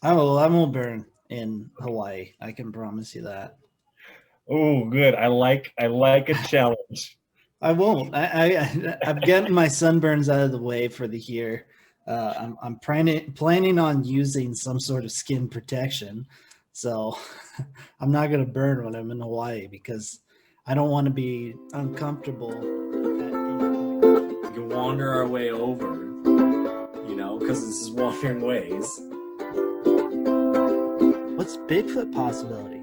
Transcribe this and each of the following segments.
I won't burn in Hawaii. I can promise you that. Oh, good. I like a challenge. I won't. I'm getting my sunburns out of the way for the year. I'm planning on using some sort of skin protection, so I'm not gonna burn when I'm in Hawaii because I don't want to be uncomfortable at any point. We can wander our way over, because this is Wandering Ways. What's Bigfoot possibility?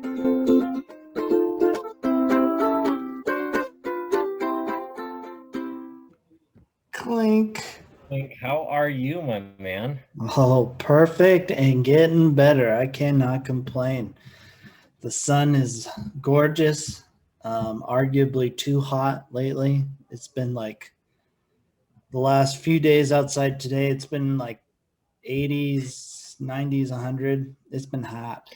Clink. Like, how are you, my man? Oh, perfect and getting better. I cannot complain. The sun is gorgeous, arguably too hot lately. It's been like the last few days outside today, it's been like 80s, 90s, 100. It's been hot.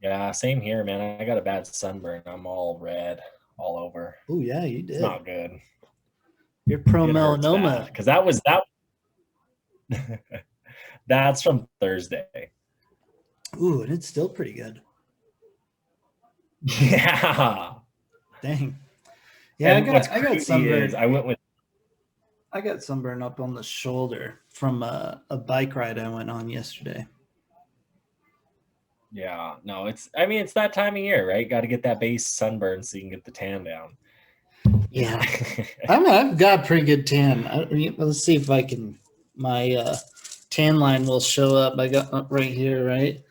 Yeah, same here, man. I got a bad sunburn. I'm all red all over. Oh, yeah, you It's did. not good. You're pro It hurts bad melanoma. because that was that. That's from Thursday. Ooh, and it's still pretty good. Yeah. Dang. Yeah, And what's I got crazy is sunburn. I went with I got sunburn up on the shoulder from a bike ride I went on yesterday. yeah, no, it's that time of year, right? Got to get that base sunburn so you can get the tan down. Yeah, I've got a pretty good tan. Let's see if I can. My tan line will show up. I got right here, right?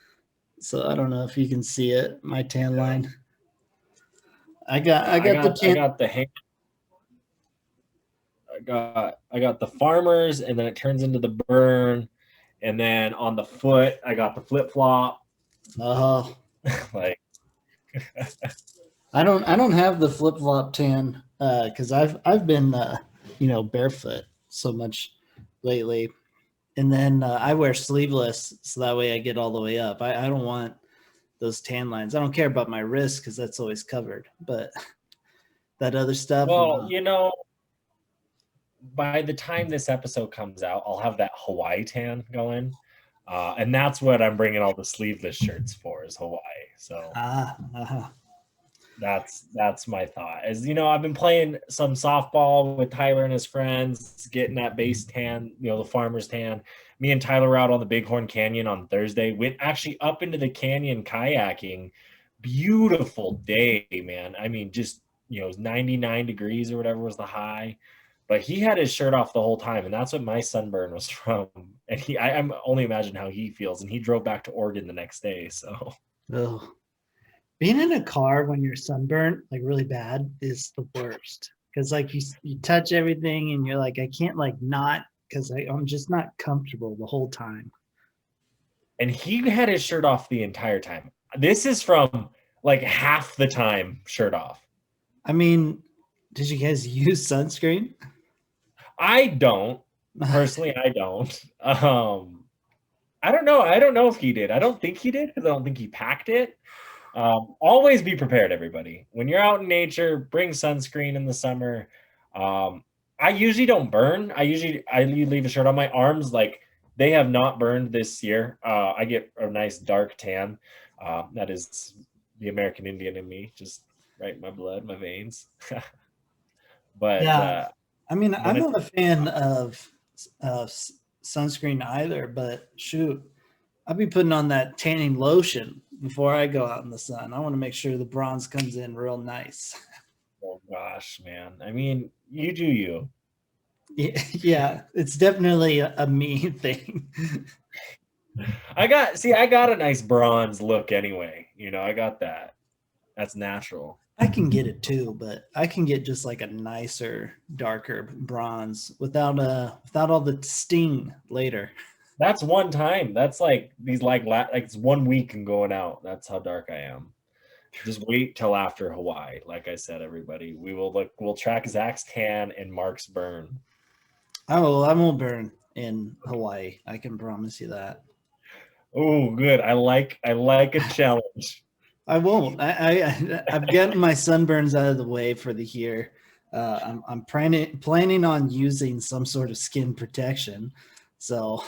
So I don't know if you can see it. My tan Yeah. line. Yeah, I I got the got I tan. got the hand I got the farmers, and then it turns into the burn, and then on the foot I got the flip flop. Oh, Like, I don't have the flip flop tan because I've been barefoot so much lately, and then I wear sleeveless so that way I get all the way up. I don't want those tan lines. I don't care about my wrist because that's always covered, but that other stuff, well, by the time this episode comes out, I'll have that Hawaii tan going, and that's what I'm bringing all the sleeveless shirts for is Hawaii. So uh-huh. that's my thought. As you know, I've been playing some softball with Tyler and his friends, getting that base tan, the farmer's tan. Me and Tyler were out on the Bighorn Canyon on Thursday. Went actually up into the canyon kayaking. Beautiful day, man. I mean, just it was 99 degrees or whatever was the high. But he had his shirt off the whole time, and that's what my sunburn was from. And I'm only imagine how he feels. And he drove back to Oregon the next day. So Oh, being in a car when you're sunburnt like really bad is the worst because like you touch everything and you're like I can't like not because I'm just not comfortable the whole time. and he had his shirt off the entire time. This is from like half the time shirt off. I mean, did you guys use sunscreen? I don't personally. I don't. I don't know. I don't know if he did. I don't think he did because I don't think he packed it. Always be prepared, everybody. When you're out in nature, bring sunscreen in the summer. I usually don't burn. I leave a shirt on my arms. Like they have not burned this year. I get a nice dark tan. That is the American Indian in me, just right in my blood, my veins. But Yeah, I mean, when I'm it's not a fan of uh, sunscreen either, but shoot, I'll be putting on that tanning lotion before I go out in the sun. I want to make sure the bronze comes in real nice. oh gosh, man. I mean, you do you. Yeah, it's definitely a me thing. I got a nice bronze look anyway. I got that. That's natural. I can get it too, but I can get just like a nicer, darker bronze without all the sting later. That's one time. That's like these like it's 1 week and going out. That's how dark I am. Just wait till after Hawaii. Like I said, everybody, we'll track Zach's tan and Mark's burn. I won't burn in Hawaii. I can promise you that. Oh, good. I like a challenge. I won't. I'm getting my sunburns out of the way for the year. I'm planning on using some sort of skin protection, So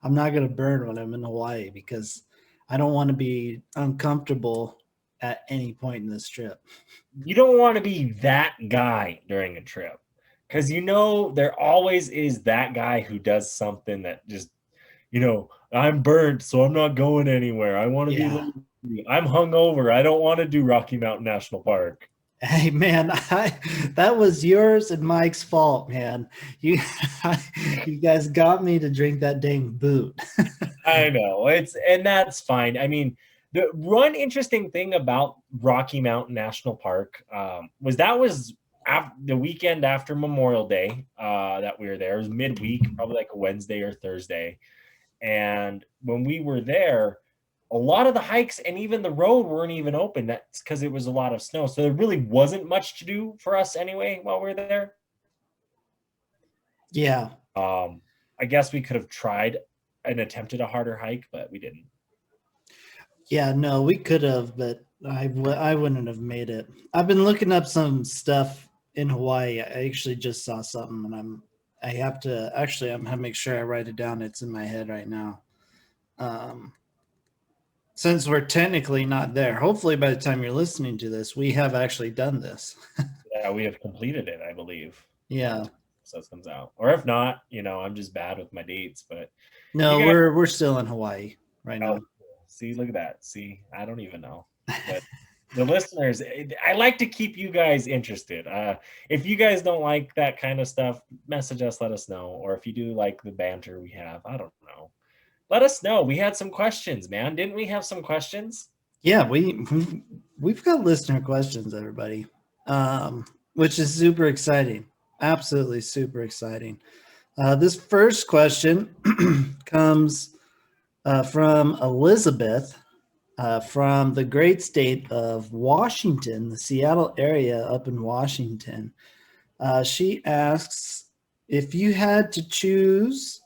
I'm not going to burn when I'm in Hawaii because I don't want to be uncomfortable at any point in this trip. You don't want to be that guy during a trip because there always is that guy who does something that just, I'm burnt, so I'm not going anywhere. I want to be Yeah. lazy. I'm hungover. I don't want to do Rocky Mountain National Park. Hey man, that was yours and Mike's fault, man. You you guys got me to drink that dang boot. I know and that's fine. I mean, the one interesting thing about Rocky Mountain National Park was the weekend after Memorial Day that we were there. It was midweek, probably like a Wednesday or Thursday. And when we were there, a lot of the hikes and even the road weren't even open. That's because it was a lot of snow. So there really wasn't much to do for us anyway while we were there. Yeah. I guess we could have tried and attempted a harder hike, but we didn't. Yeah, no, we could have, but I wouldn't have made it. I've been looking up some stuff in Hawaii. I actually just saw something and I'm gonna make sure I write it down. It's in my head right now. Um, since we're technically not there, hopefully by the time you're listening to this, we have actually done this. Yeah, we have completed it, I believe. Yeah. So it comes out. Or if not, I'm just bad with my dates, but you No, guys we're still in Hawaii right now. see, look at that. See, I don't even know. But the listeners, I like to keep you guys interested. If you guys don't like that kind of stuff, message us, let us know. Or if you do like the banter we have, I don't know. Let us know. We had some questions, man. Didn't we have some questions? Yeah, we've got listener questions, everybody, which is super exciting. Absolutely super exciting. This first question comes from Elizabeth from the great state of Washington, the Seattle area up in Washington. She asks if you had to choose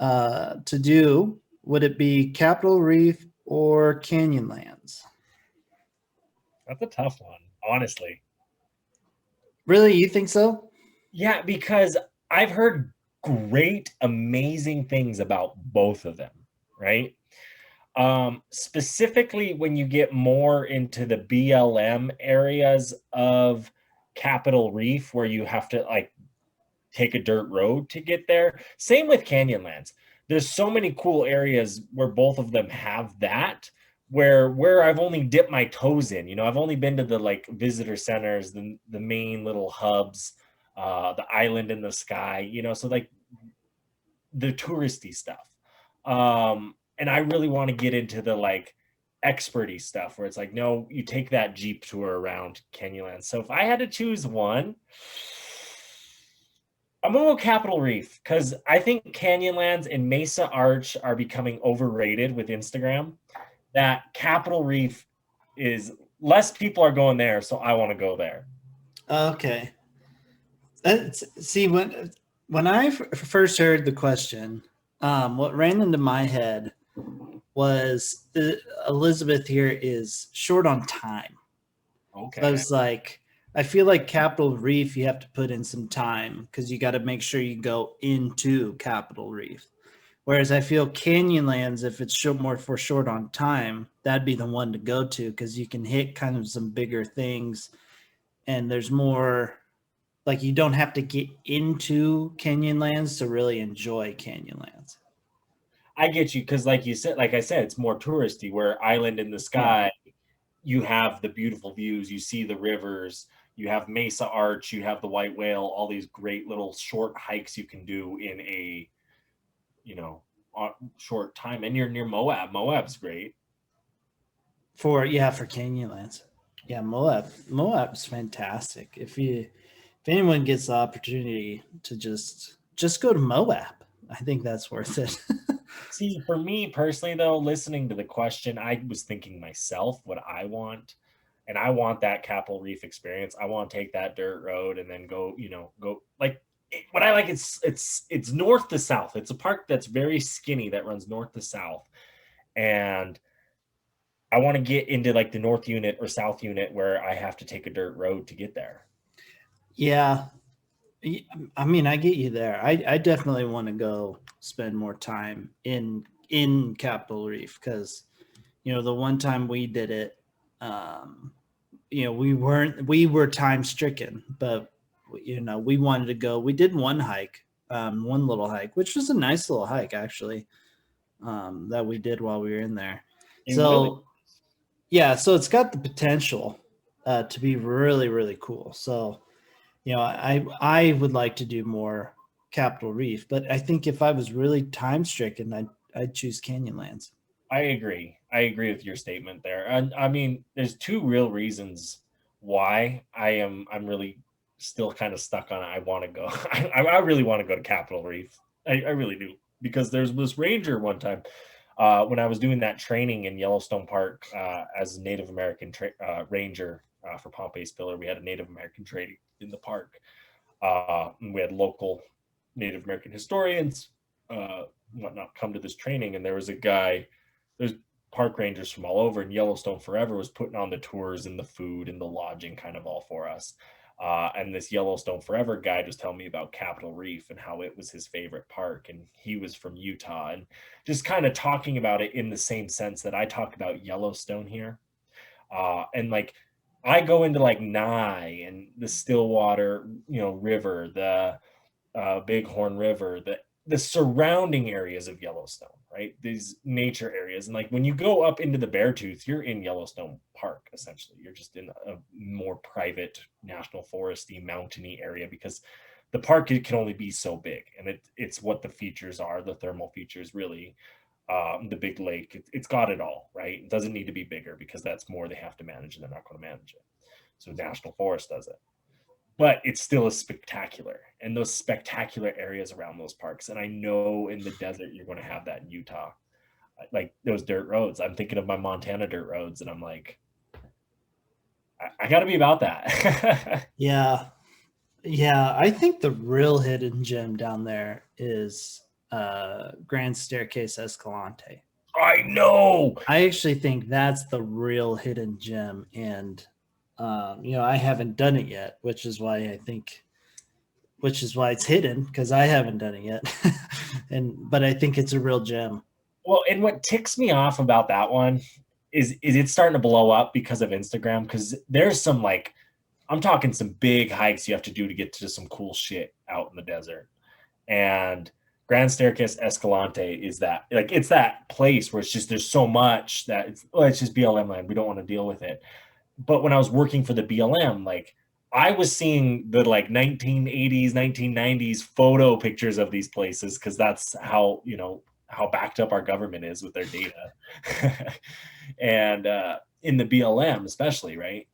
to do, would it be Capitol Reef or Canyonlands? That's a tough one, honestly. Really, you think so? Yeah, because I've heard great, amazing things about both of them, right? Specifically when you get more into the BLM areas of Capitol Reef, where you have to like take a dirt road to get there. Same with Canyonlands. There's so many cool areas where both of them have that. Where I've only dipped my toes in, I've only been to the like visitor centers, the main little hubs, the island in the sky, so like the touristy stuff. And I really want to get into the like experty stuff where it's like, no, you take that Jeep tour around Canyonlands. So if I had to choose one, I'm gonna go Capitol Reef because I think Canyonlands and Mesa Arch are becoming overrated with Instagram. That Capitol Reef is less people are going there, so I want to go there. Okay. See, when I first heard the question, what ran into my head was Elizabeth here is short on time. Okay. So I was like, I feel like Capitol Reef, you have to put in some time because you got to make sure you go into Capitol Reef. Whereas I feel Canyonlands, if it's more for short on time, that'd be the one to go to because you can hit kind of some bigger things and there's more, like you don't have to get into Canyonlands to really enjoy Canyonlands. I get you because, like I said, it's more touristy. Where Island in the Sky, you have the beautiful views, you see the rivers, you have Mesa Arch, you have the White Whale, all these great little short hikes you can do in a, short time. And you're near Moab. Moab's great. For Canyonlands. Yeah, Moab's fantastic. If anyone gets the opportunity to just go to Moab, I think that's worth it. See, for me personally, though, listening to the question, I was thinking myself what I want. And I want that Capitol Reef experience. I want to take that dirt road and then go like what I like. It's north to south. It's a park that's very skinny that runs north to south. And I want to get into like the north unit or south unit where I have to take a dirt road to get there. Yeah. I mean, I get you there. I definitely want to go spend more time in Capitol Reef because the one time we did it, um, we were time stricken, but we wanted to go. We did one hike, one little hike, which was a nice little hike actually, that we did while we were in there. It really, So yeah, so it's got the potential to be really really cool. So I would like to do more Capitol Reef, but I think if I was really time stricken, I'd choose Canyonlands. I agree. I agree with your statement there. And I mean, there's two real reasons why I'm really still kind of stuck on it. I want to go. I really want to go to Capitol Reef. I really do. Because there's this ranger one time when I was doing that training in Yellowstone Park as a Native American ranger for Pompey Spiller. We had a Native American training in the park. And we had local Native American historians, whatnot, come to this training. And there was a guy, there's park rangers from all over, and Yellowstone Forever was putting on the tours and the food and the lodging kind of all for us. And this Yellowstone Forever guy was telling me about Capitol Reef and how it was his favorite park. And he was from Utah, and just kind of talking about it in the same sense that I talk about Yellowstone here. And like, I go into like Nye and the Stillwater, river, the Bighorn River, the surrounding areas of Yellowstone, right? These nature areas. And like when you go up into the Beartooth, you're in Yellowstone Park, essentially. You're just in a more private national foresty, mountainy area because the park can only be so big. And it's what the features are, the thermal features really. The big lake, it's got it all, right? It doesn't need to be bigger because that's more they have to manage and they're not going to manage it. So National Forest does it. But it still is spectacular, and those spectacular areas around those parks. And I know in the desert you're going to have that in Utah, like those dirt roads. I'm thinking of my Montana dirt roads, and I'm like, I got to be about that. Yeah, I think the real hidden gem down there is Grand Staircase Escalante. I know. I actually think that's the real hidden gem, and I haven't done it yet, which is why it's hidden because I haven't done it yet. But I think it's a real gem. Well, and what ticks me off about that one is it's starting to blow up because of Instagram. Because there's some like, I'm talking some big hikes you have to do to get to some cool shit out in the desert. And Grand Staircase Escalante is that, like, it's that place where it's just, there's so much that it's just BLM land. We don't want to deal with it. But when I was working for the BLM, like, I was seeing the like 1980s, 1990s photo pictures of these places because that's how, how backed up our government is with their data. And in the BLM, especially, right?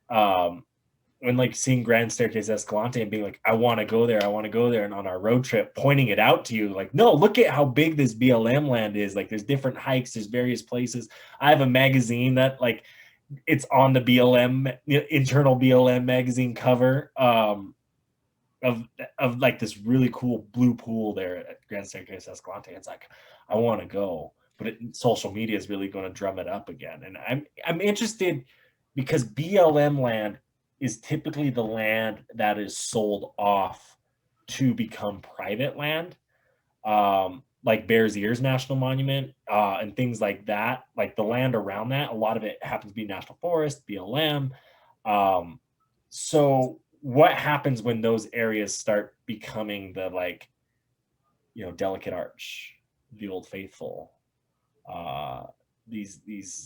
And like seeing Grand Staircase Escalante and being like, I want to go there. And on our road trip, pointing it out to you, like, no, look at how big this BLM land is. Like, there's different hikes, there's various places. I have a magazine that like, it's on the BLM internal BLM magazine cover of like this really cool blue pool there at Grand Staircase Escalante. It's like, I want to go, but social media is really going to drum it up again. And I'm interested because BLM land is typically the land that is sold off to become private land. Like Bears Ears National Monument and things like that, like the land around that, a lot of it happens to be National Forest, BLM. So what happens when those areas start becoming the like, Delicate Arch, the Old Faithful, these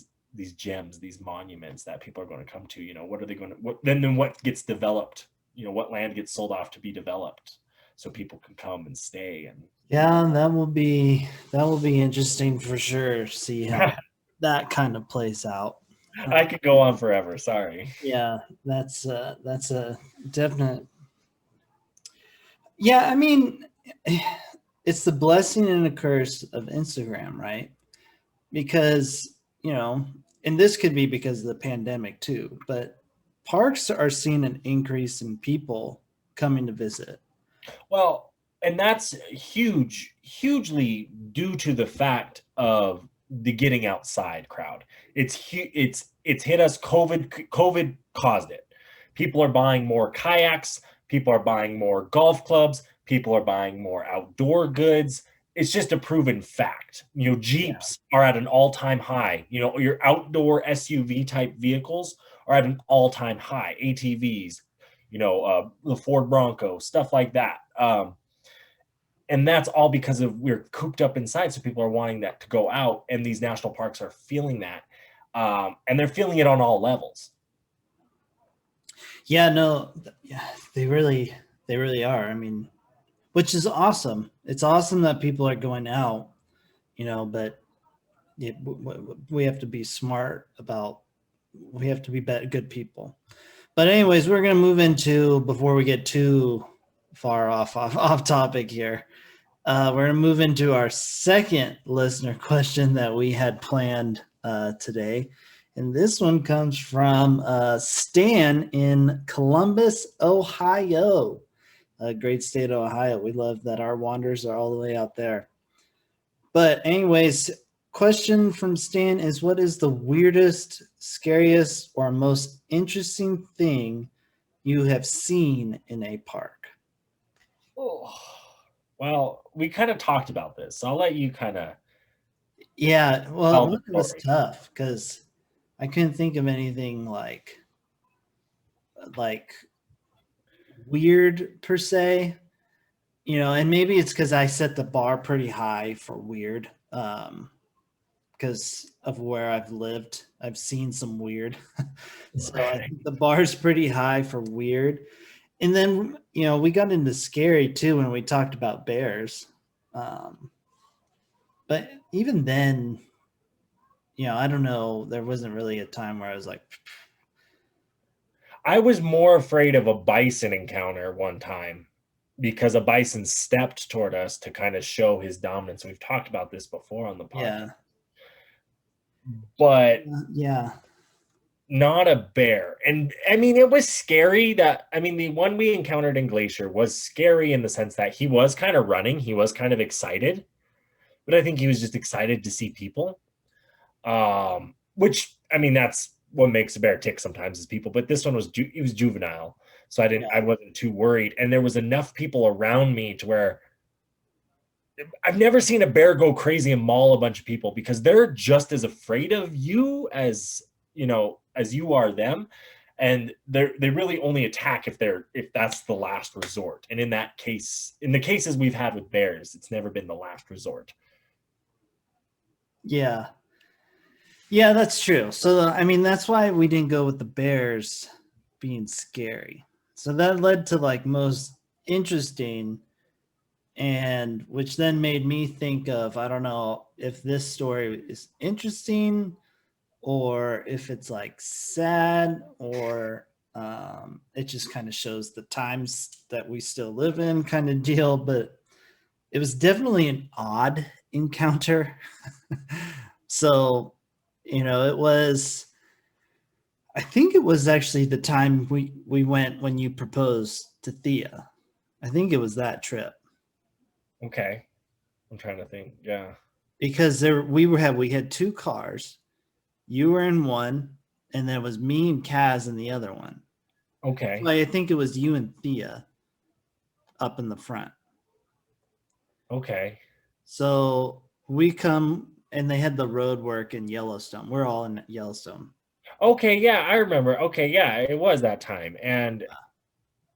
gems, these monuments that people are going to come to, what are they going to, then what gets developed, what land gets sold off to be developed so people can come and stay. And yeah, that will be interesting for sure. See how that kind of plays out. I could go on forever. Sorry. Yeah, that's a definite. Yeah, I mean, it's the blessing and the curse of Instagram, right? Because and this could be because of the pandemic too, but parks are seeing an increase in people coming to visit. Well, and that's hugely due to the fact of the getting outside crowd. It's hit us. COVID caused it. People are buying more kayaks. People are buying more golf clubs. People are buying more outdoor goods. It's just a proven fact. Jeeps are at an all-time high. Your outdoor SUV type vehicles are at an all-time high. ATVs, the Ford Bronco, stuff like that. And that's all because we're cooped up inside. So people are wanting that to go out, and these national parks are feeling that. And they're feeling it on all levels. Yeah, no, yeah, they really are. I mean, which is awesome. It's awesome that people are going out, but we have to be smart about, we have to be good people. But anyways, we're going to move into, before we get too far off topic here, we're going to move into our second listener question that we had planned today. And this one comes from Stan in Columbus, Ohio. A great state of Ohio. We love that our Wanderers are all the way out there. But anyways, question from Stan is, what is the weirdest, scariest, or most interesting thing you have seen in a park? Oh, well, we kind of talked about this, so I'll let you kind of. Yeah, well, it was tough because I couldn't think of anything like weird per se, and maybe it's because I set the bar pretty high for weird, because of where I've lived. I've seen some weird. So I think the bar's pretty high for weird. And then, we got into scary too when we talked about bears. But even then, I don't know, there wasn't really a time where I was like, I was more afraid of a bison encounter one time because a bison stepped toward us to kind of show his dominance. We've talked about this before on the podcast. Yeah. But yeah, not a bear. And I mean, it was scary the one we encountered in Glacier was scary in the sense that he was kind of running. He was kind of excited, but I think he was just excited to see people. Which, that's what makes a bear tick sometimes is people, but this one was juvenile. So I wasn't too worried. And there was enough people around me to where I've never seen a bear go crazy and maul a bunch of people, because they're just as afraid of you as you are them. And they really only attack if that's the last resort. And in that case, in the cases we've had with bears, it's never been the last resort. Yeah. Yeah, that's true. So, that's why we didn't go with the bears being scary. So that led to most interesting, and which then made me think of, I don't know if this story is interesting or if it's sad, or it just kind of shows the times that we still live in kind of deal. But it was definitely an odd encounter. So, I think it was actually the time we went when you proposed to Thea. I think it was that trip. Okay. I'm trying to think. Yeah. Because we had two cars. You were in one, and then it was me and Kaz in the other one. Okay. So I think it was you and Thea up in the front. Okay. So we come, and they had the road work in Yellowstone. We're all in Yellowstone. Okay, yeah, I remember. Okay, yeah, it was that time. And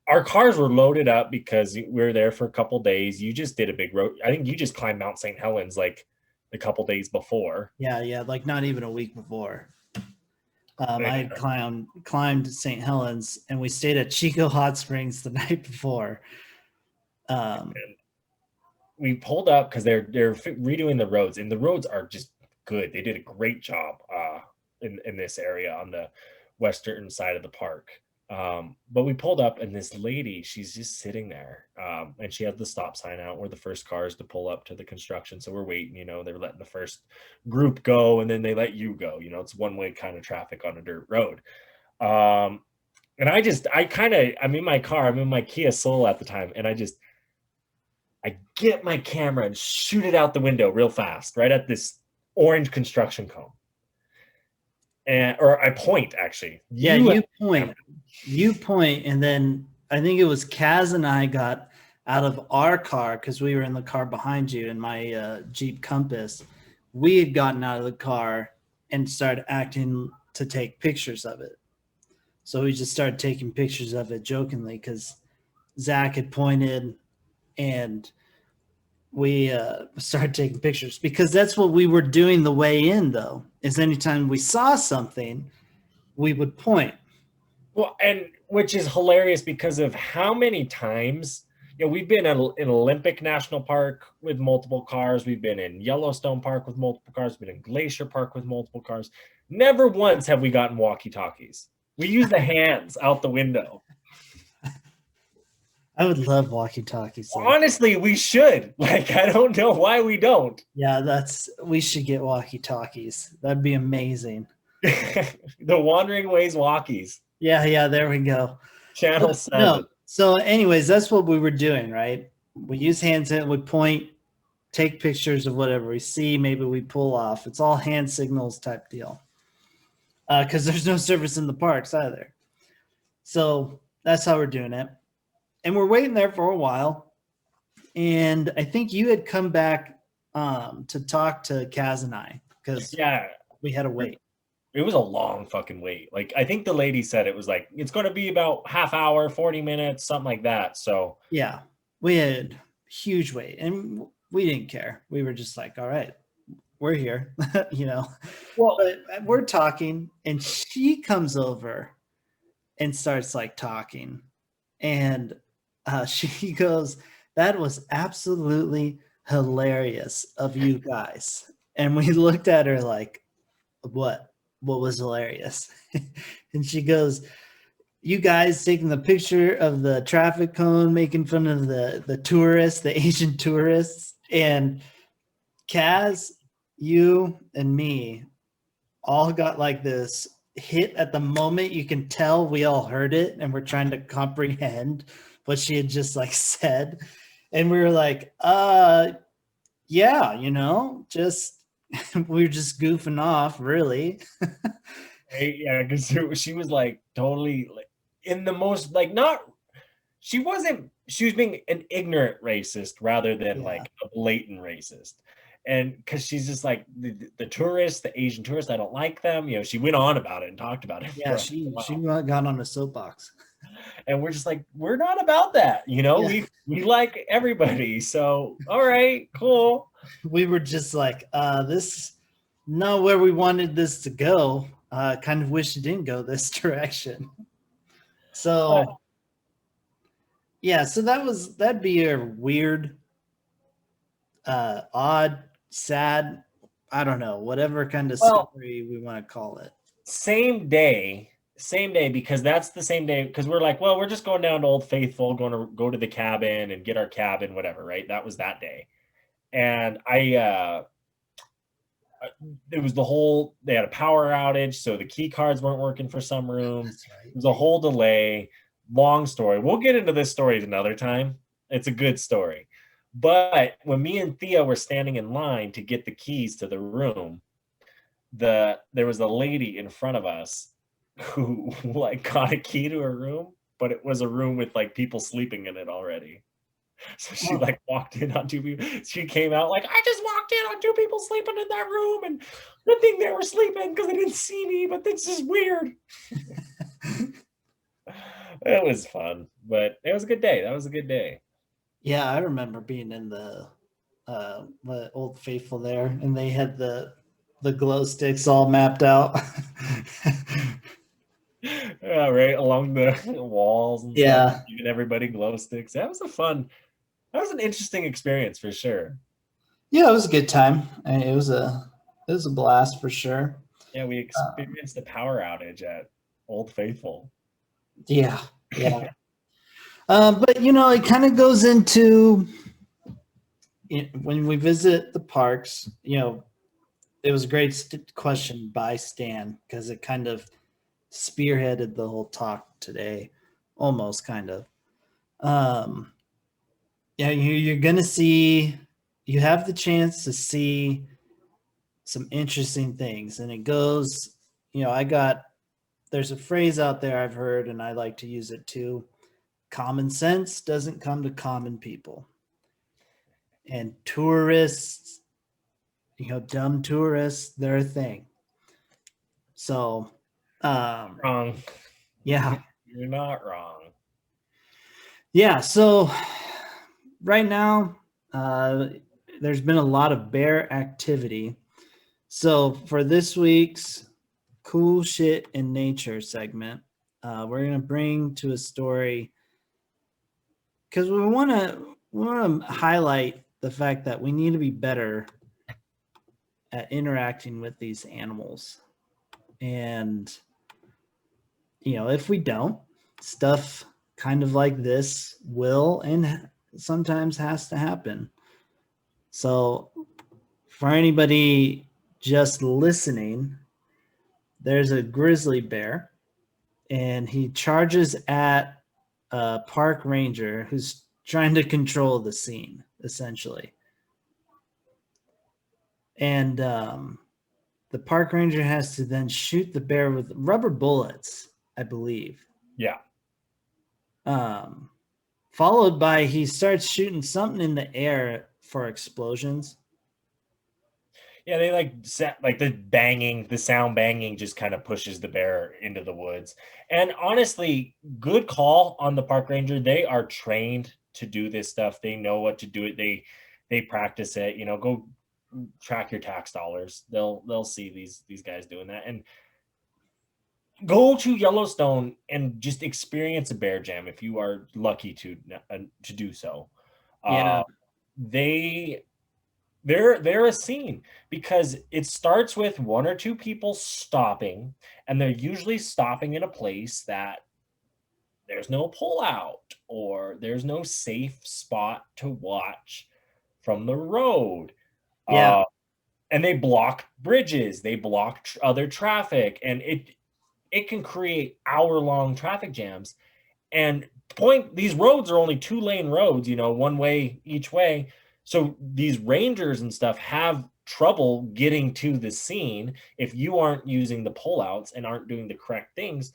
our cars were loaded up because we were there for a couple days. You just did a big road. I think you just climbed Mount St. Helens a couple days before. Yeah, not even a week before. I had climbed St. Helens, and we stayed at Chico Hot Springs the night before. And we pulled up because they're redoing the roads, and the roads are just good. They did a great job in this area on the western side of the park. But we pulled up, and this lady, she's just sitting there, and she had the stop sign out. We're the first cars to pull up to the construction, so we're waiting. They're letting the first group go, and then they let you go. It's one-way kind of traffic on a dirt road. And I'm in my car. I'm in my Kia Soul at the time, and I get my camera and shoot it out the window real fast, right at this orange construction cone. Or I point, actually. You point, and then I think it was Kaz and I got out of our car because we were in the car behind you in my Jeep Compass. We had gotten out of the car and started acting to take pictures of it. So we just started taking pictures of it jokingly because Zach had pointed and we started taking pictures because that's what we were doing the way in, though, is anytime we saw something, we would point. Well, and which is hilarious because of how many times, we've been in Olympic National Park with multiple cars. We've been in Yellowstone Park with multiple cars. We've been in Glacier Park with multiple cars. Never once have we gotten walkie-talkies. We use the hands out the window. I would love walkie-talkies. Honestly, we should. Like, I don't know why we don't. Yeah, we should get walkie-talkies. That'd be amazing. The Wandering Ways walkies. Yeah, there we go. Channel 7. No. So anyways, that's what we were doing, right? We use hands and we point, take pictures of whatever we see. Maybe we pull off. It's all hand signals type deal. Because there's no service in the parks either. So that's how we're doing it. And we're waiting there for a while. And I think you had come back to talk to Kaz and I because we had to wait. It was a long fucking wait. Like, I think the lady said it was like, it's going to be about half hour, 40 minutes, something like that. So yeah, we had huge wait and we didn't care. We were just like, all right, we're here, well, but we're talking and she comes over and starts like talking and she goes, that was absolutely hilarious of you guys. And we looked at her like, what was hilarious? And she goes, you guys taking the picture of the traffic cone, making fun of the tourists, the Asian tourists. And Kaz, you and me all got like this hit at the moment. You can tell we all heard it and we're trying to comprehend what she had just like said. And we were like, yeah, just we were just goofing off, really. Yeah, because she was like totally like in the most like she was being an ignorant racist rather than like a blatant racist. And because she's just like the tourists, the Asian tourists, I don't like them. She went on about it and talked about it. Yeah, she got on a soapbox. And we're just like, we're not about that. We like everybody. So, all right, cool. We were just like, this not where we wanted this to go. Kind of wish it didn't go this direction. So, yeah, so that'd be a weird, odd, sad, I don't know, whatever kind of story we want to call it. Same day, because that's the same day, because we're like, well, we're just going down to Old Faithful, going to go to the cabin and get our cabin, whatever, right? That was that day. And it was they had a power outage, so the key cards weren't working for some rooms. Right. It was a whole delay. Long story. We'll get into this story another time. It's a good story. But when me and Thea were standing in line to get the keys to the room, there was a lady in front of us who like got a key to her room, but it was a room with like people sleeping in it already. So she like walked in on two people. She came out like, I just walked in on two people sleeping in that room, and good thing they were sleeping because they didn't see me, but this is weird. It was fun, but it was a good day. That was a good day. Yeah, I remember being in the Old Faithful there, and they had the glow sticks all mapped out. Yeah, right along the walls and stuff, giving everybody glow sticks. That was an interesting experience for sure. Yeah, it was a good time. It was a blast for sure. Yeah, we experienced the power outage at Old Faithful. Yeah. But it kind of goes into when we visit the parks. It was a great question by Stan because it kind of spearheaded the whole talk today, almost kind of. You're gonna see. You have the chance to see some interesting things, and it goes. There's a phrase out there I've heard, and I like to use it too. common sense doesn't come to common people. And tourists, dumb tourists, they're a thing. So, Wrong. yeah. You're not wrong. Yeah. So, right now, there's been a lot of bear activity. So, for this week's Cool Shit in Nature segment, we're going to bring to a story because we want to highlight the fact that we need to be better at interacting with these animals. And, if we don't, stuff kind of like this will and sometimes has to happen. So, for anybody just listening, there's a grizzly bear and he charges at a park ranger who's trying to control the scene, essentially. And the park ranger has to then shoot the bear with rubber bullets, I believe. Yeah. Followed by he starts shooting something in the air for explosions. Yeah, they like the sound banging just kind of pushes the bear into the woods. And honestly, good call on the park ranger. They are trained to do this stuff. They know what to do it. They practice it. Go track your tax dollars. They'll see these guys doing that. And go to Yellowstone and just experience a bear jam if you are lucky to do so. Yeah. They're a scene because it starts with one or two people stopping, and they're usually stopping in a place that there's no pullout or there's no safe spot to watch from the road. Yeah. And they block bridges, they block other traffic, and it can create hour-long traffic jams. And these roads are only 2-lane roads, one way each way. So these rangers and stuff have trouble getting to the scene if you aren't using the pullouts and aren't doing the correct things.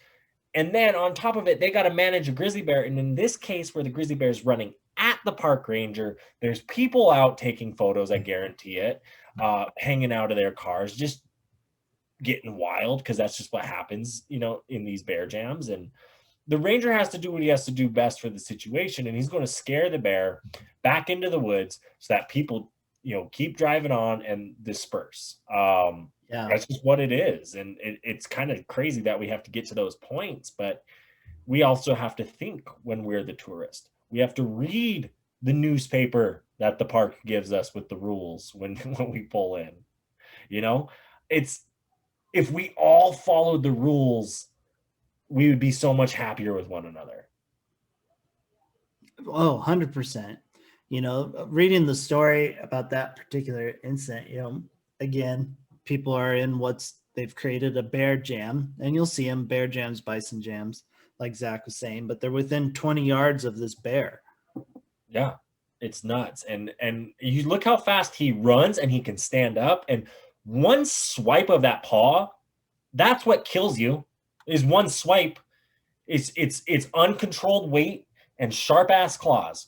And then on top of it, they got to manage a grizzly bear. And in this case, where the grizzly bear is running at the park ranger, there's people out taking photos, I guarantee it, hanging out of their cars, just getting wild, because that's just what happens, in these bear jams. And the ranger has to do what he has to do best for the situation, and he's going to scare the bear back into the woods so that people, keep driving on and disperse. That's just what it is. And it's kind of crazy that we have to get to those points, but we also have to think when we're the tourist. We have to read the newspaper that the park gives us with the rules when we pull in. It's if we all followed the rules, we would be so much happier with one another. Oh, 100%. Reading the story about that particular incident, again, people are in they've created a bear jam, and you'll see them, bear jams, bison jams, like Zach was saying, but they're within 20 yards of this bear. Yeah, it's nuts. And you look how fast he runs, and he can stand up, and one swipe of that paw, that's what kills you, is one swipe. It's uncontrolled weight and sharp ass claws.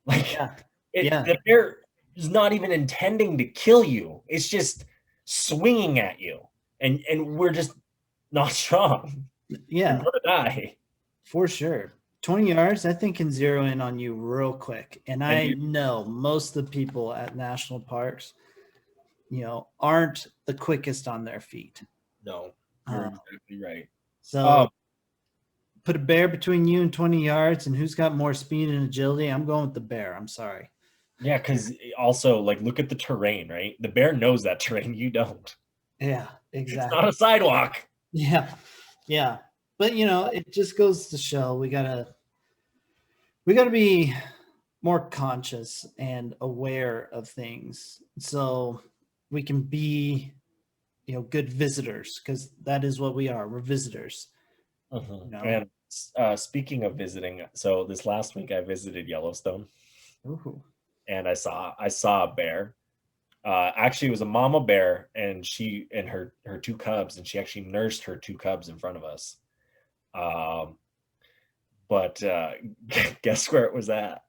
The bear is not even intending to kill you. It's just swinging at you, and we're just not strong. Yeah, we're gonna die for sure. 20 yards, I think, can zero in on you real quick. And I know most of the people at national parks, aren't the quickest on their feet. No, you're exactly right. So put a bear between you and 20 yards, and who's got more speed and agility? I'm going with the bear. I'm sorry. Yeah, because also, look at the terrain, right? The bear knows that terrain. You don't. Yeah, exactly. It's not a sidewalk. Yeah. But, it just goes to show we gotta be more conscious and aware of things so we can be, good visitors, because that is what we are. We're visitors. And speaking of visiting, so this last week I visited Yellowstone. Ooh. And I saw a bear. Actually, it was a mama bear, and she and her two cubs, and she actually nursed her two cubs in front of us. But guess where it was at?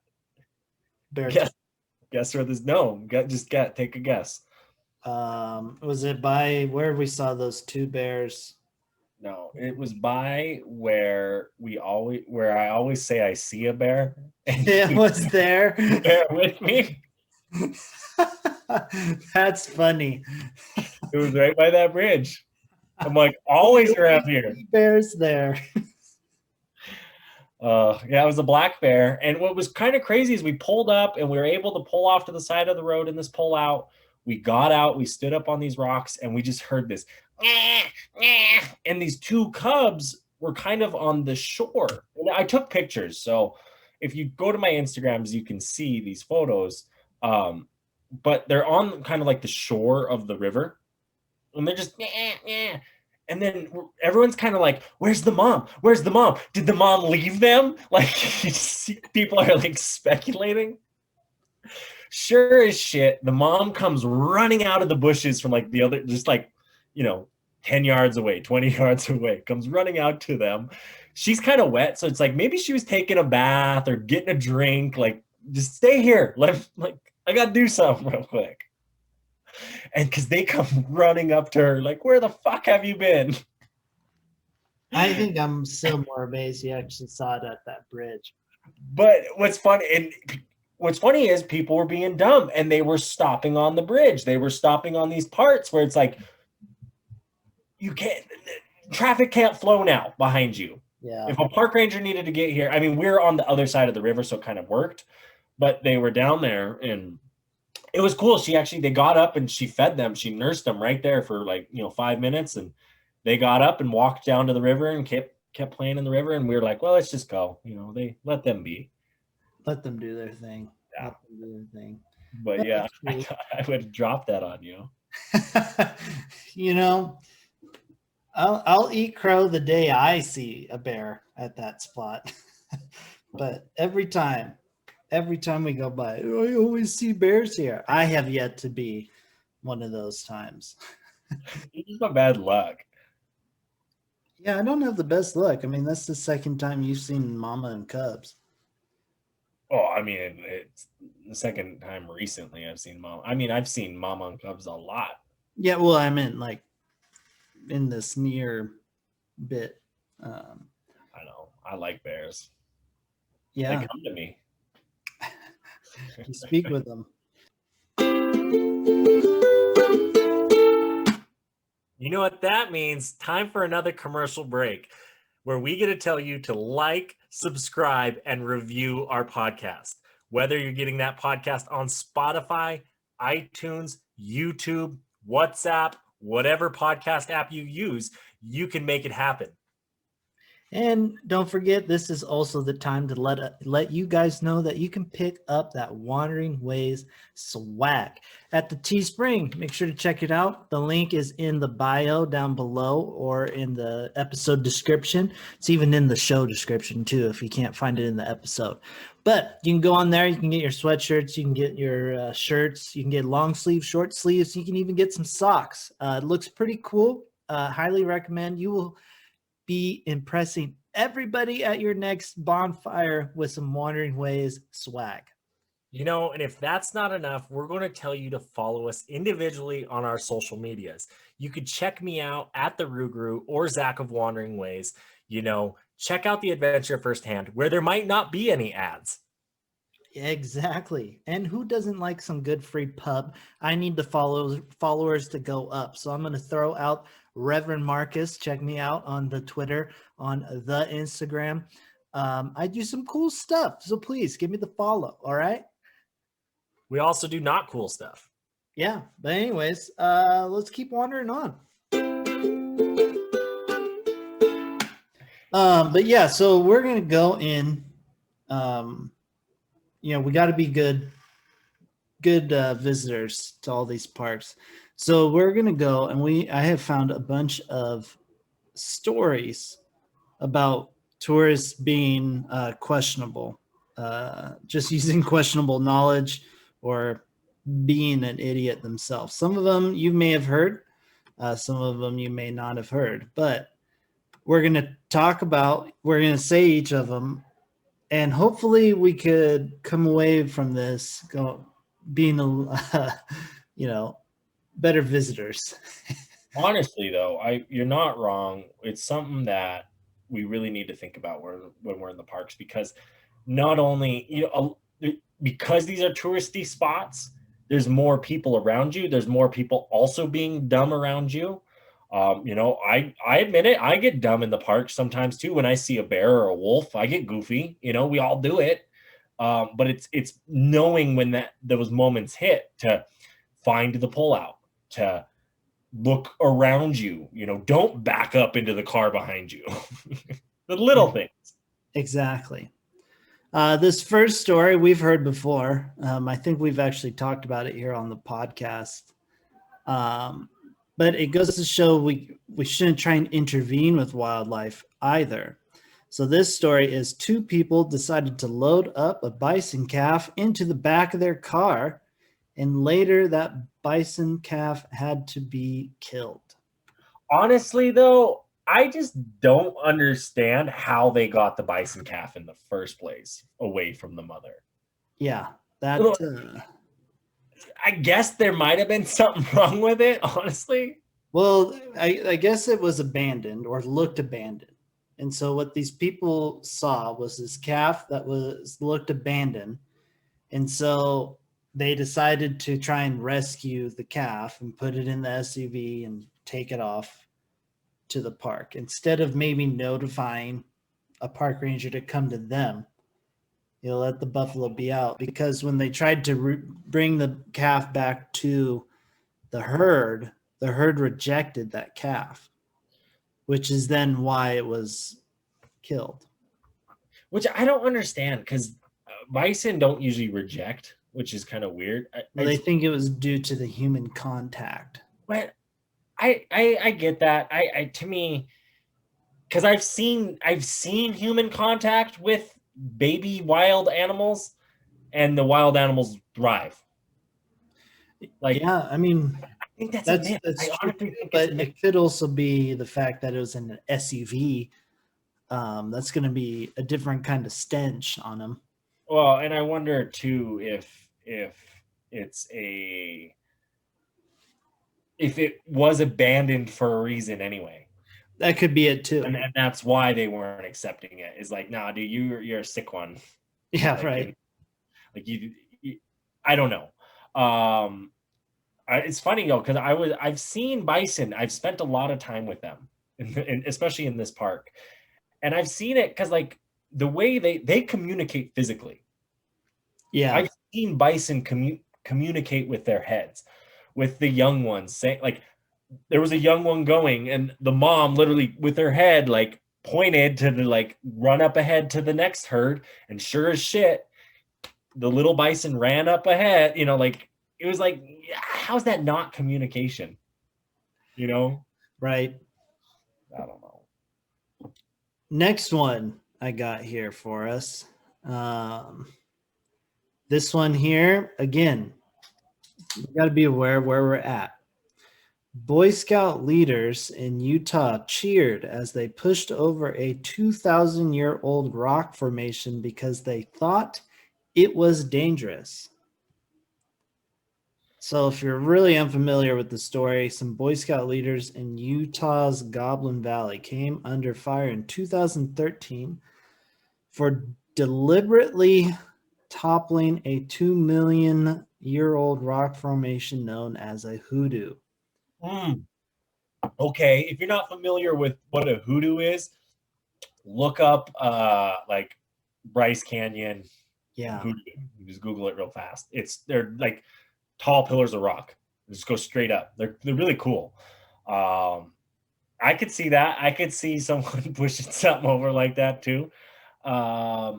Bear Guess where this? No, take a guess. Was it by where we saw those two bears? No, it was by where I always say I see a bear. And It was there. bear with me. That's funny. It was right by that bridge. I'm like, always around here. Bears there. Yeah, it was a black bear. And what was kind of crazy is we pulled up and we were able to pull off to the side of the road in this pull out. We got out, we stood up on these rocks, and we just heard this. And these two cubs were kind of on the shore. And I took pictures. So if you go to my Instagrams, you can see these photos. But they're on kind of like the shore of the river. And they're just, and then everyone's kind of like, where's the mom? Where's the mom? Did the mom leave them? Like, people are like speculating. Sure as shit, the mom comes running out of the bushes from like the other, just like, 10 yards away, 20 yards away, comes running out to them. She's kind of wet. So it's like, maybe she was taking a bath or getting a drink. Like, just stay here. I got to do something real quick. And because they come running up to her, like, where the fuck have you been? I think I'm still more amazed you actually saw it at that bridge. But what's funny is people were being dumb and they were stopping on the bridge. They were stopping on these parts where it's like, traffic can't flow now behind you. Yeah. If a park ranger needed to get here, I mean, we're on the other side of the river, so it kind of worked, but they were down there and it was cool. They got up and she fed them. She nursed them right there for 5 minutes, and they got up and walked down to the river and kept playing in the river. And we were like, well, let's just go. They let them be. Let them do their thing. Yeah. Let them do their thing. But yeah, I would drop that on you. I'll eat crow the day I see a bear at that spot. But every time we go by, I always see bears here. I have yet to be one of those times. You just got bad luck. Yeah, I don't have the best luck. I mean, that's the second time you've seen mama and cubs. Oh, I mean, it's the second time recently I've seen mama. I mean, I've seen mama and cubs a lot. Yeah, well, I meant like in this near bit. I know. I like bears. Yeah. They come to me. You speak with them. You know what that means? Time for another commercial break where we get to tell you to like, subscribe, and review our podcast. Whether you're getting that podcast on Spotify, iTunes, YouTube, WhatsApp, whatever podcast app you use, you can make it happen. And don't forget, this is also the time to let you guys know that you can pick up that Wandering Ways swag at the Teespring. Make sure to check it out. The link is in the bio down below or in the episode description. It's even in the show description too if you can't find it in the episode. But you can go on there. You can get your sweatshirts. You can get your shirts. You can get long sleeves, short sleeves. You can even get some socks. It looks pretty cool. Highly recommend. You will be impressing everybody at your next bonfire with some Wandering Ways swag. And if that's not enough, we're going to tell you to follow us individually on our social medias. You could check me out at the Rugru or Zach of Wandering Ways. Check out the adventure firsthand where there might not be any ads. Exactly. And who doesn't like some good free pub? I need the followers to go up. So I'm going to throw out Reverend Marcus. Check me out on the Twitter, on the Instagram. I do some cool stuff. So please give me the follow. All right. We also do not cool stuff. Yeah. But anyways, let's keep wandering on. But yeah, so we're going to go in, we got to be good visitors to all these parks. So we're going to go and I have found a bunch of stories about tourists being questionable, just using questionable knowledge or being an idiot themselves. Some of them you may have heard, some of them you may not have heard, but we're going to say each of them And hopefully we could come away from this being better visitors. Honestly, though, you're not wrong. It's something that we really need to think about when we're in the parks, because not only because these are touristy spots, there's more people around you. There's more people also being dumb around you. I admit it. I get dumb in the park sometimes too. When I see a bear or a wolf, I get goofy. We all do it. But it's knowing when those moments hit to find the pullout, to look around you. Don't back up into the car behind you. The little things. Exactly. This first story we've heard before. I think we've actually talked about it here on the podcast. But it goes to show we shouldn't try and intervene with wildlife either. So this story is two people decided to load up a bison calf into the back of their car, and later that bison calf had to be killed. Honestly, though, I just don't understand how they got the bison calf in the first place away from the mother. Yeah, I guess there might have been something wrong with it, honestly. Well, I guess it was abandoned or looked abandoned. And so what these people saw was this calf that looked abandoned. And so they decided to try and rescue the calf and put it in the SUV and take it off to the park instead of maybe notifying a park ranger to come to them. Let the buffalo be out, because when they tried to bring the calf back to the herd rejected that calf, which is then why it was killed. Which I don't understand, because bison don't usually reject, which is kind of weird. They think it was due to the human contact. But I get that. To me, because I've seen human contact with baby wild animals, and the wild animals thrive. Yeah, I mean, I think that's true, but it could also be the fact that it was in an SUV. That's going to be a different kind of stench on them. Well, and I wonder too if it was abandoned for a reason anyway. That could be it too, and that's why they weren't accepting it. Is like, nah, dude, you're a sick one. Yeah, right. You, I don't know. It's funny though, because I've seen bison. I've spent a lot of time with them, especially in this park, and I've seen it because the way they communicate physically. Yeah, I've seen bison communicate with their heads, with the young ones. Saying there was a young one going, and the mom literally with her head pointed to the run up ahead to the next herd, and sure as shit, the little bison ran up ahead. It was how's that not communication? Right. I don't know. Next one I got here for us. This one here, again, we got to be aware of where we're at. Boy Scout leaders in Utah cheered as they pushed over a 2,000-year-old rock formation because they thought it was dangerous. So if you're really unfamiliar with the story, some Boy Scout leaders in Utah's Goblin Valley came under fire in 2013 for deliberately toppling a 2-million-year-old rock formation known as a hoodoo. Okay, if you're not familiar with what a hoodoo is, look up Bryce Canyon. Yeah. Hoodoo. You just Google it real fast. They're tall pillars of rock. They just go straight up. They're really cool. I could see that. I could see someone pushing something over like that too. I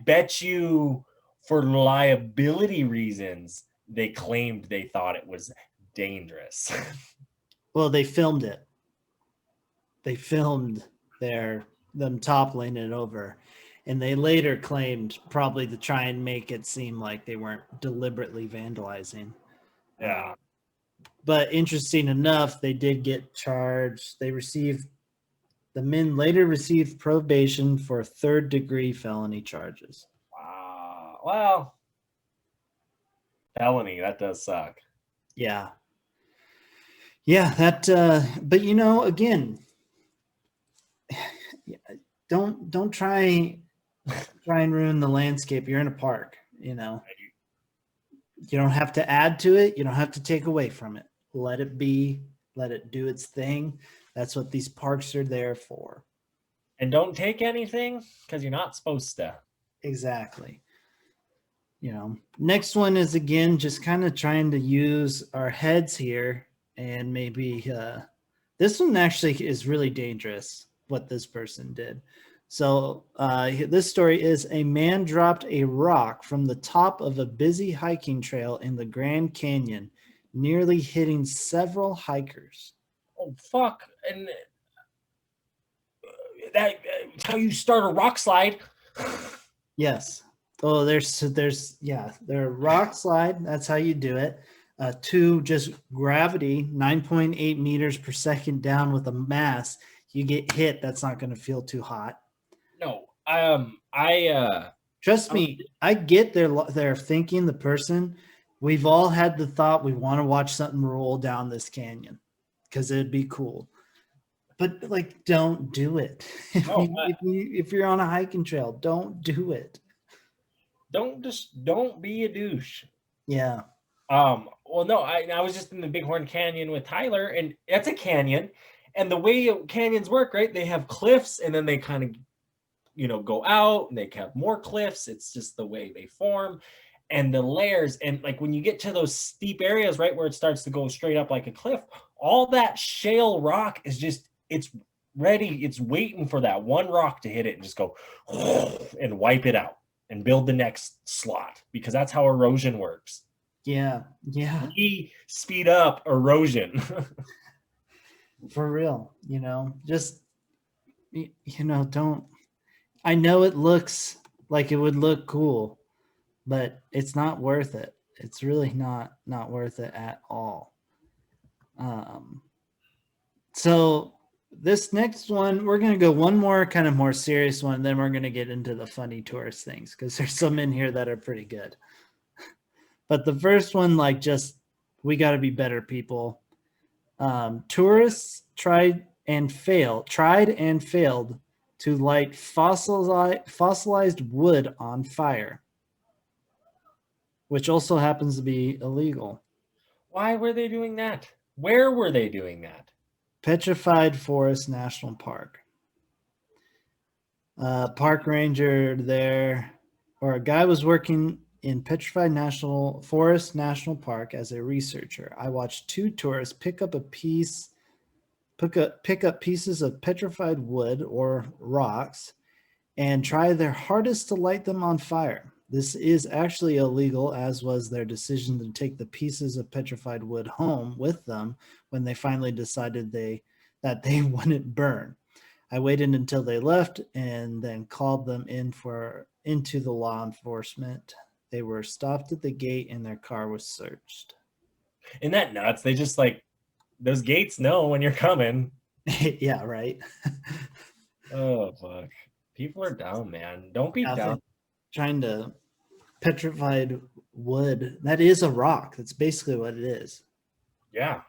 bet you for liability reasons they claimed they thought it was dangerous. Well, they filmed it. They filmed them toppling it over, and they later claimed probably to try and make it seem like they weren't deliberately vandalizing. Yeah. But interesting enough, they did get charged. They received The men later received probation for third-degree felony charges. Wow. Well, felony, that does suck. Yeah. Yeah, but again, don't try and ruin the landscape. You're in a park, You don't have to add to it, you don't have to take away from it. Let it be, let it do its thing. That's what these parks are there for. And don't take anything because you're not supposed to. Exactly. Next one is, again, just kind of trying to use our heads here, and maybe this one actually is really dangerous, what this person did. So this story is: a man dropped a rock from the top of a busy hiking trail in the Grand Canyon, nearly hitting several hikers. Oh, fuck. And that's how you start a rock slide. Yes. Oh, there are rock slide. That's how you do it. To just gravity, 9.8 meters per second down with a mass. You get hit. That's not going to feel too hot. No. Trust me, I get their thinking, the person. We've all had the thought we want to watch something roll down this canyon because it'd be cool. But don't do it. If you're on a hiking trail, don't do it. Don't be a douche. Yeah. Well, no, I was just in the Bighorn Canyon with Tyler, and that's a canyon. And the way canyons work, right? They have cliffs, and then they kind of, go out, and they have more cliffs. It's just the way they form, and the layers. And when you get to those steep areas, right, where it starts to go straight up like a cliff, all that shale rock is it's ready. It's waiting for that one rock to hit it and just go and wipe it out and build the next slot, because that's how erosion works. Yeah. We speed up erosion. For real, just, don't. I know it looks like it would look cool, but it's not worth it. It's really not worth it at all. So this next one, we're going to go one more kind of more serious one. Then we're going to get into the funny tourist things, because there's some in here that are pretty good. But the first one, we got to be better people. Tourists tried and failed to light fossilized wood on fire, which also happens to be illegal. Why were they doing that? Where were they doing that? Petrified Forest National Park. Park ranger there, or a guy was working in Petrified Forest National Park as a researcher. I watched two tourists pick up pieces of petrified wood or rocks and try their hardest to light them on fire. This is actually illegal, as was their decision to take the pieces of petrified wood home with them when they finally decided that they wouldn't burn. I waited until they left and then called them into the law enforcement. They were stopped at the gate and their car was searched. Isn't that nuts? They just those gates know when you're coming. Yeah, right. Oh, fuck. People are dumb, man. Don't be dumb. Trying to petrified wood. That is a rock. That's basically what it is. Yeah.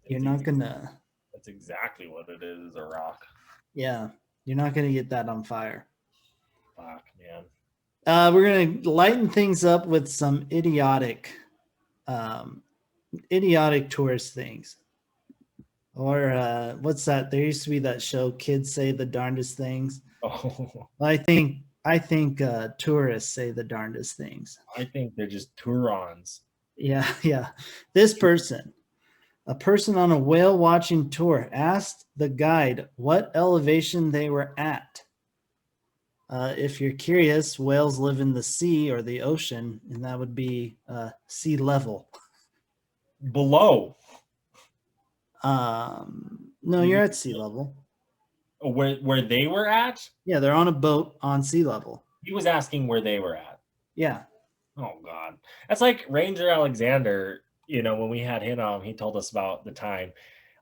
You're not going to. That's exactly what it is, a rock. Yeah. You're not going to get that on fire. Fuck, man. We're going to lighten things up with some idiotic tourist things. Or what's that? There used to be that show, Kids Say the Darndest Things. Oh. I think tourists say the darndest things. I think they're just Turons. Yeah. This person, a person on a whale watching tour, asked the guide what elevation they were at. If you're curious, whales live in the sea or the ocean, and that would be sea level. Below. No, you're at sea level. Where they were at? Yeah, they're on a boat on sea level. He was asking where they were at. Yeah. Oh, God. That's like Ranger Alexander, when we had him on, he told us about the time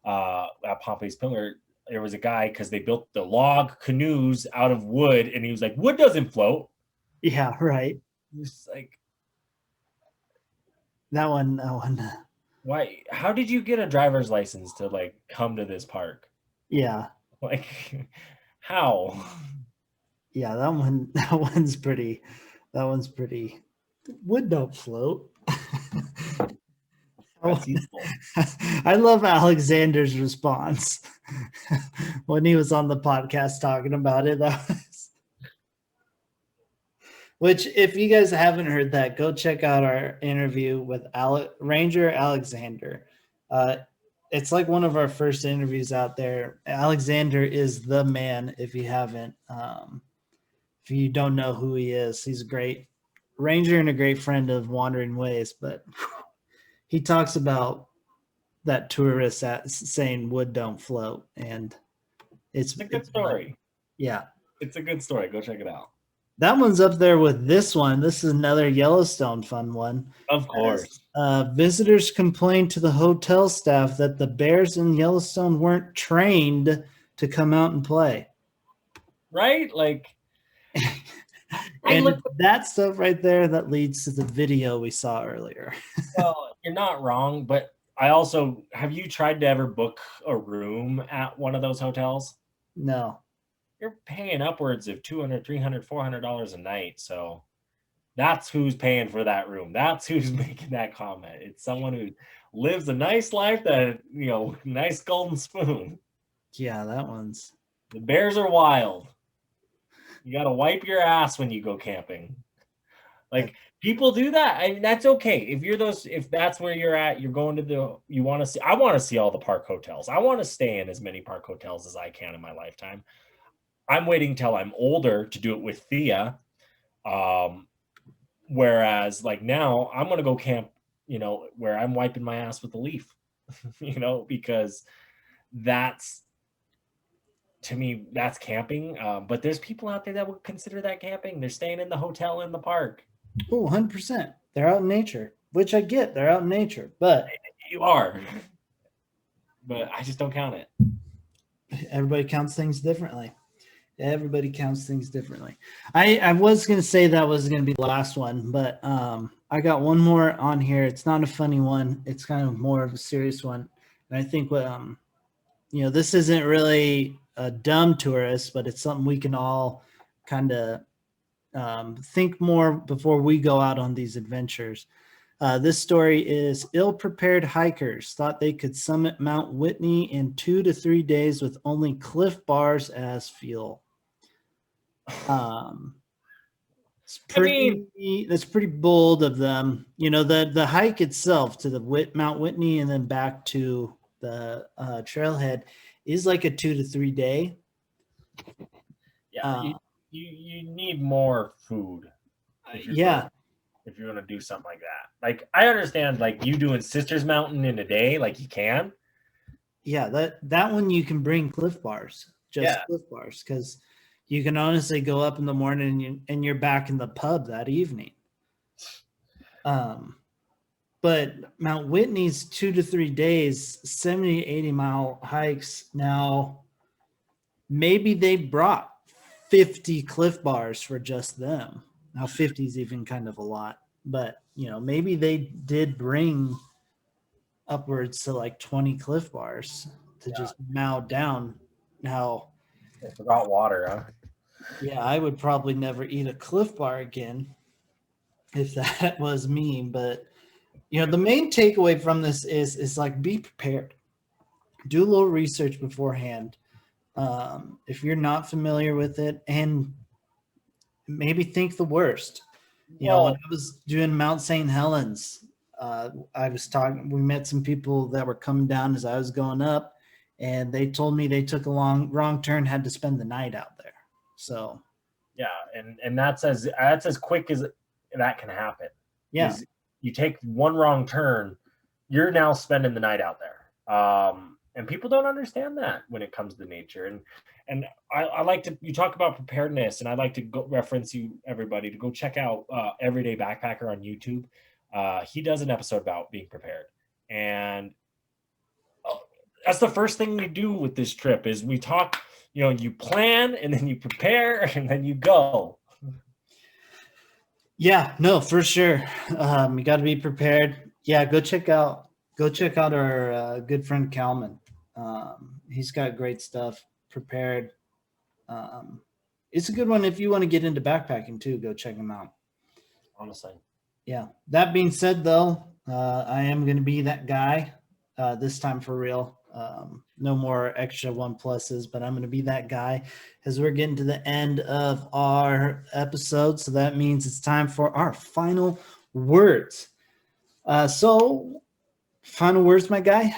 at Pompey's Pillar. there was a guy because they built the log canoes out of wood, and he was like, wood doesn't float. Yeah, right. Just like, That one. why? How did you get a driver's license to like come to this park? Yeah, Like, how? yeah. That one. That one's pretty. That one's pretty. Wood don't float. That's useful. I love Alexander's response when he was on the podcast talking about it. Which, if you guys haven't heard that, go check out our interview with Ranger Alexander. Uh, it's like one of our first interviews out there. Alexander is the man. If you haven't, if you don't know who he is, he's a great ranger and a great friend of Wandering Ways. But he talks about that tourist saying wood don't float, and It's a good story. Yeah, it's a good story. Go check it out. That one's up there with this one. This is another Yellowstone fun one. Of course. Visitors complained to the hotel staff that the bears in Yellowstone weren't trained to come out and play. Right? Like, and that stuff right there, that leads to the video we saw earlier. Well, you're not wrong, but I also, have you tried to ever book a room at one of those hotels? No. You're paying upwards of $200, $300, $400 a night. So that's who's paying for that room. That's who's making that comment. It's someone who lives a nice life, that, nice golden spoon. Yeah, that one's. The bears are wild. You got to wipe your ass when you go camping. Like, people do that. I mean, that's okay. If that's where you're at, you're going to I want to see all the park hotels. I want to stay in as many park hotels as I can in my lifetime. I'm waiting till I'm older to do it with Thea. Whereas like now I'm going to go camp, where I'm wiping my ass with a leaf, because that's, to me, that's camping. But there's people out there that would consider that camping. They're staying in the hotel in the park. Oh, 100%. They're out in nature, which I get. They're out in nature, but you are. But I just don't count it. Everybody counts things differently. Everybody counts things differently. I was going to say that was going to be the last one, but I got one more on here. It's not a funny one. It's kind of more of a serious one. And I think, this isn't really a dumb tourist, but it's something we can all kind of think more before we go out on these adventures. This story is ill-prepared hikers thought they could summit Mount Whitney in 2 to 3 days with only Cliff Bars as fuel. It's pretty. That's pretty bold of them. The hike itself to the Mount Whitney and then back to the trailhead is like a 2 to 3 day. Yeah, you need more food. If you're gonna do something like that. Like, I understand, like, you doing Sisters Mountain in a day, like, you can. Yeah, that one you can bring Cliff Bars, Cliff Bars, because you can honestly go up in the morning and you're back in the pub that evening. But Mount Whitney's 2 to 3 days, 70, 80 mile hikes. Now, maybe they brought 50 Cliff Bars for just them. Now 50 is even kind of a lot, but maybe they did bring upwards to like 20 Cliff Bars to just mow down. Now, I forgot water, huh? Yeah, I would probably never eat a Cliff Bar again if that was me. But the main takeaway from this is like, be prepared. Do a little research beforehand. If you're not familiar with it, and maybe think the worst. When I was doing Mount St. Helens, we met some people that were coming down as I was going up, and they told me they took a wrong turn, had to spend the night out there. So yeah, and that's as quick as that can happen. Yeah, you take one wrong turn, you're now spending the night out there. And people don't understand that when it comes to nature. And I like to, you talk about preparedness, and I like to reference everybody to go check out Everyday Backpacker on YouTube. He does an episode about being prepared, and that's the first thing we do with this trip is we talk, you plan and then you prepare and then you go. Yeah, no, for sure. You got to be prepared. Yeah, go check out our good friend Calman. He's got great stuff prepared. It's a good one if you want to get into backpacking too. Go check him out. Honestly. Yeah. That being said, though, I am going to be that guy this time for real. No more extra OnePluses, but I'm going to be that guy as we're getting to the end of our episode. So that means it's time for our final words. So, final words, my guy.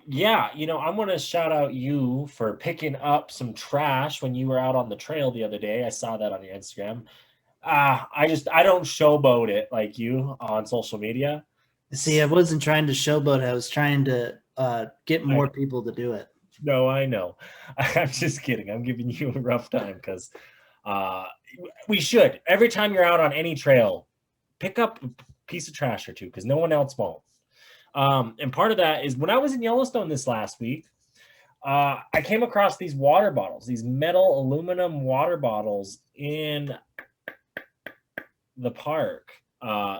Yeah, I'm going to shout out you for picking up some trash when you were out on the trail the other day. I saw that on your Instagram. I don't showboat it like you on social media. See, I wasn't trying to showboat. I was trying to get more people to do it. No, I know. I'm just kidding. I'm giving you a rough time because we should. Every time you're out on any trail, pick up a piece of trash or two because no one else won't. And part of that is when I was in Yellowstone this last week, I came across these water bottles, these metal aluminum water bottles in the park,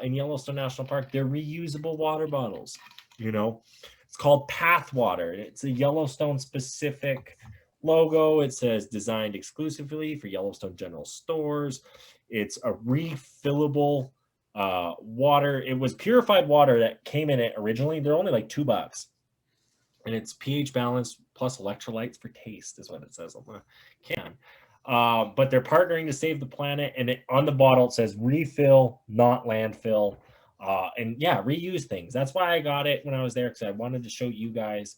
in Yellowstone National Park. They're reusable water bottles, It's called Path Water. It's a Yellowstone specific logo. It says designed exclusively for Yellowstone General Stores. It's a refillable water. It was purified water that came in it originally. They're only like $2. And it's pH balanced plus electrolytes for taste is what it says on the can. But they're partnering to save the planet. And on the bottle, it says refill, not landfill. And yeah, reuse things. That's why I got it when I was there, because I wanted to show you guys.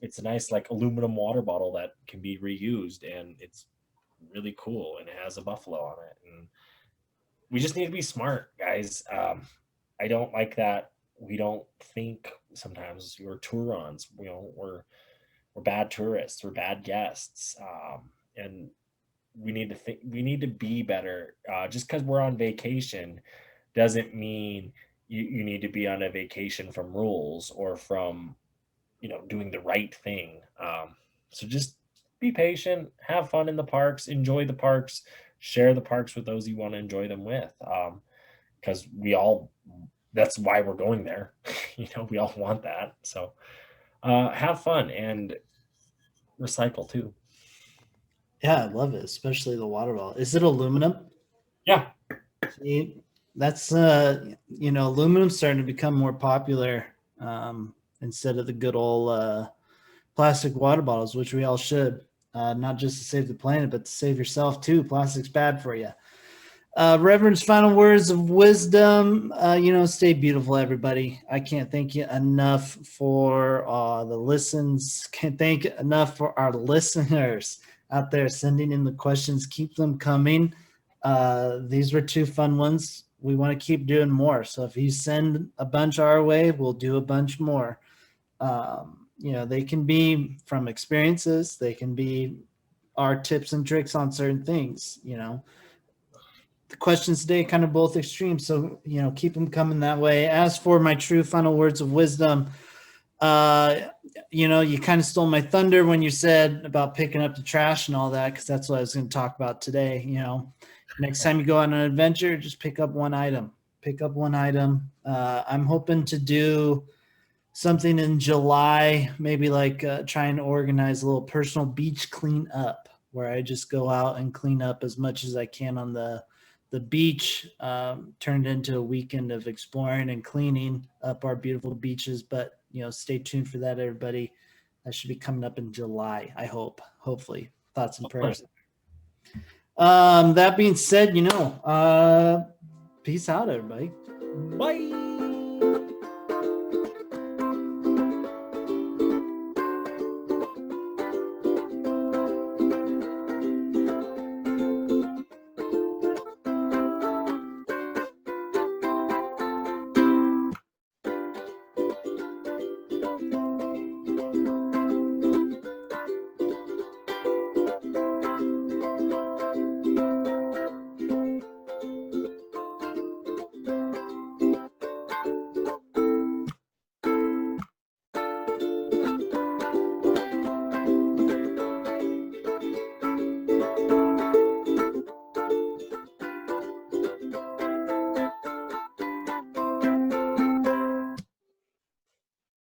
It's a nice like aluminum water bottle that can be reused, and it's really cool, and it has a buffalo on it. And we just need to be smart, guys. I don't like that we don't think sometimes we're Tourons. We're bad tourists. We're bad guests, and we need to think. We need to be better. Just because we're on vacation doesn't mean you need to be on a vacation from rules or from doing the right thing. So just be patient, have fun in the parks, enjoy the parks, share the parks with those you want to enjoy them with, because that's why we're going there. We all want that. So have fun and recycle too. Yeah, I love it, especially the water bottle. Is it aluminum? Yeah. See, that's aluminum's starting to become more popular instead of the good old plastic water bottles, which we all should, not just to save the planet, but to save yourself too. Plastic's bad for you. Reverend's final words of wisdom. Stay beautiful, everybody. I can't thank you enough for the listens. Can't thank you enough for our listeners out there sending in the questions. Keep them coming. These were 2 fun ones. We want to keep doing more. So if you send a bunch our way, we'll do a bunch more. They can be from experiences. They can be our tips and tricks on certain things. The questions today kind of both extremes. So, keep them coming that way. As for my true final words of wisdom, you kind of stole my thunder when you said about picking up the trash and all that, because that's what I was going to talk about today. Next time you go on an adventure, just pick up one item. I'm hoping to do something in July, maybe like trying to organize a little personal beach cleanup where I just go out and clean up as much as I can on the beach, turned into a weekend of exploring and cleaning up our beautiful beaches. But, stay tuned for that, everybody. That should be coming up in July, I hope. Hopefully. Thoughts and prayers. That being said, peace out, everybody. Bye.